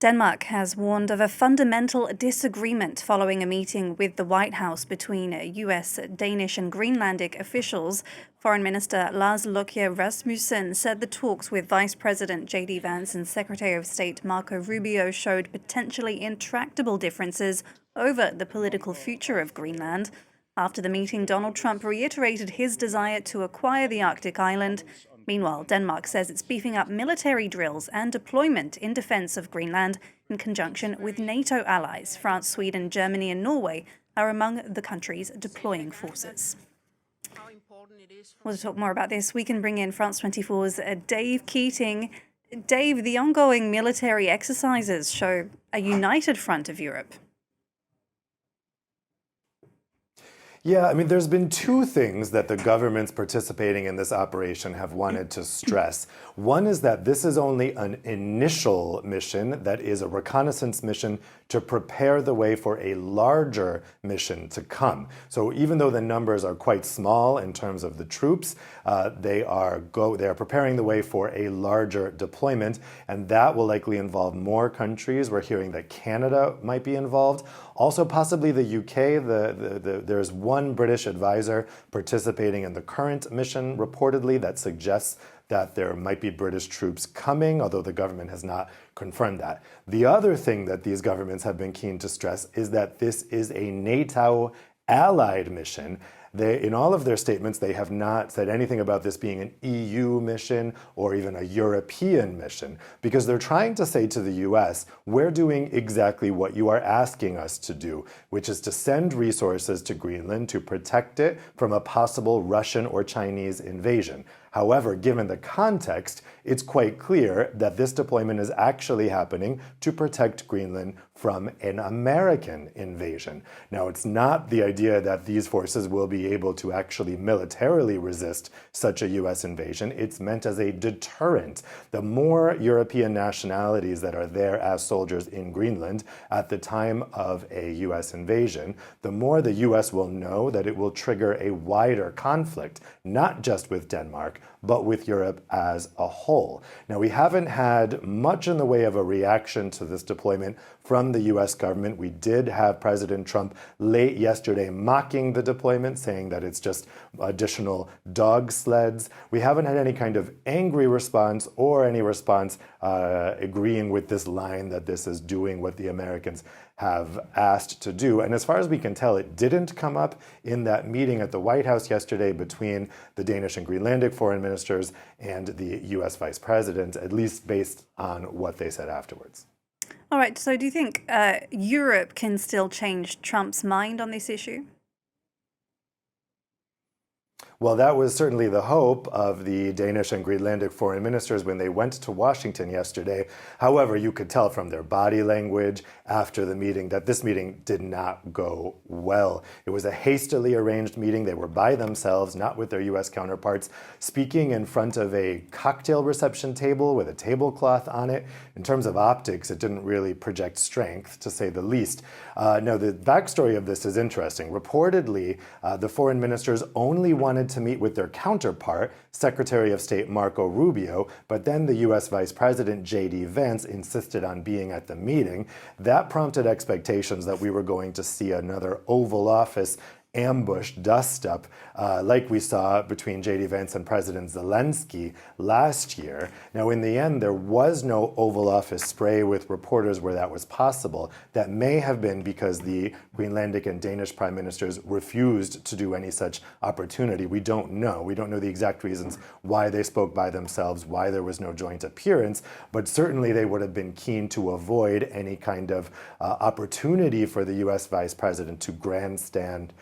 Denmark has warned of a fundamental disagreement following a meeting with the White House between US, Danish and Greenlandic officials. Foreign Minister Lars Løkke Rasmussen said the talks with Vice President J.D. Vance and Secretary of State Marco Rubio showed potentially intractable differences over the political future of Greenland. After the meeting, Donald Trump reiterated his desire to acquire the Arctic island. Meanwhile, Denmark says it's beefing up military drills and deployment in defense of Greenland in conjunction with NATO allies. France, Sweden, Germany and Norway are among the countries deploying forces. Well, to talk more about this, we can bring in France 24's Dave Keating. Dave, the ongoing military exercises show a united front of Europe. Yeah, I mean, there's been two things that the governments participating in this operation have wanted to stress. One is that this is only an initial mission, that is a reconnaissance mission to prepare the way for a larger mission to come. So even though the numbers are quite small in terms of the troops, they are preparing the way for a larger deployment, and that will likely involve more countries. We're hearing that Canada might be involved. Also, possibly the UK. There's one British advisor participating in the current mission, reportedly, that suggests that there might be British troops coming, although the government has not confirmed that. The other thing that these governments have been keen to stress is that this is a NATO allied mission. In all of their statements, they have not said anything about this being an EU mission or even a European mission, because they're trying to say to the US, we're doing exactly what you are asking us to do, which is to send resources to Greenland to protect it from a possible Russian or Chinese invasion. However, given the context, it's quite clear that this deployment is actually happening to protect Greenland from an American invasion. Now, it's not the idea that these forces will be able to actually militarily resist such a US invasion. It's meant as a deterrent. The more European nationalities that are there as soldiers in Greenland at the time of a US invasion, the more the US will know that it will trigger a wider conflict, not just with Denmark, but with Europe as a whole. Now, we haven't had much in the way of a reaction to this deployment from the US government. We did have President Trump late yesterday mocking the deployment, saying that it's just additional dog sleds. We haven't had any kind of angry response or any response agreeing with this line that this is doing what the Americans have asked to do. And as far as we can tell, it didn't come up in that meeting at the White House yesterday between the Danish and Greenlandic foreign ministers and the US vice president, at least based on what they said afterwards. All right, so do you think Europe can still change Trump's mind on this issue? Well, that was certainly the hope of the Danish and Greenlandic foreign ministers when they went to Washington yesterday. However, you could tell from their body language after the meeting that this meeting did not go well. It was a hastily arranged meeting. They were by themselves, not with their U.S. counterparts, speaking in front of a cocktail reception table with a tablecloth on it. In terms of optics, it didn't really project strength, to say the least. Now, the backstory of this is interesting. Reportedly, the foreign ministers only wanted to meet with their counterpart, Secretary of State Marco Rubio, but then the U.S. Vice President J.D. Vance insisted on being at the meeting. That prompted expectations that we were going to see another Oval Office ambush dust-up like we saw between J.D. Vance and President Zelensky last year. Now, in the end, there was no Oval Office spray with reporters where that was possible. That may have been because the Greenlandic and Danish prime ministers refused to do any such opportunity. We don't know. We don't know the exact reasons why they spoke by themselves, why there was no joint appearance, but certainly they would have been keen to avoid any kind of opportunity for the U.S. vice president to grandstand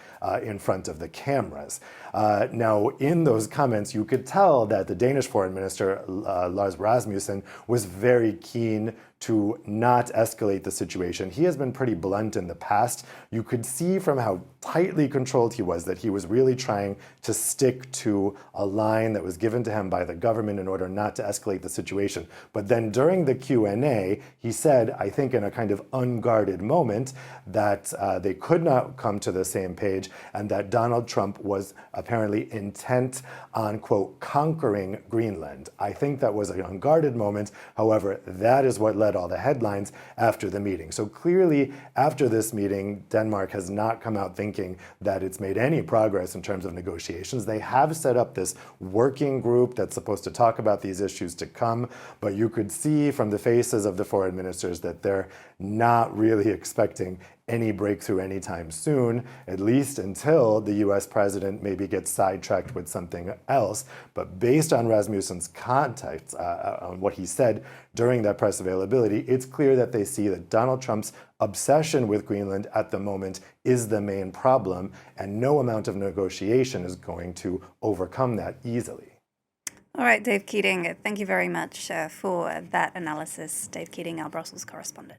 in front of the cameras. Now, in those comments, you could tell that the Danish foreign minister, Lars Rasmussen, was very keen to not escalate the situation. He has been pretty blunt in the past. You could see from how tightly controlled he was that he was really trying to stick to a line that was given to him by the government in order not to escalate the situation. But then during the Q&A, he said, I think in a kind of unguarded moment, that they could not come to the same page and that Donald Trump was apparently intent on, quote, conquering Greenland. I think that was an unguarded moment. However, that is what led led all the headlines after the meeting. So clearly, after this meeting, Denmark has not come out thinking that it's made any progress in terms of negotiations. They have set up this working group that's supposed to talk about these issues to come, but you could see from the faces of the foreign ministers that they're not really expecting any breakthrough anytime soon, at least until the US president maybe gets sidetracked with something else. But based on Rasmussen's context, on what he said during that press availability, it's clear that they see that Donald Trump's obsession with Greenland at the moment is the main problem, and no amount of negotiation is going to overcome that easily. All right, Dave Keating, thank you very much for that analysis. Dave Keating, our Brussels correspondent.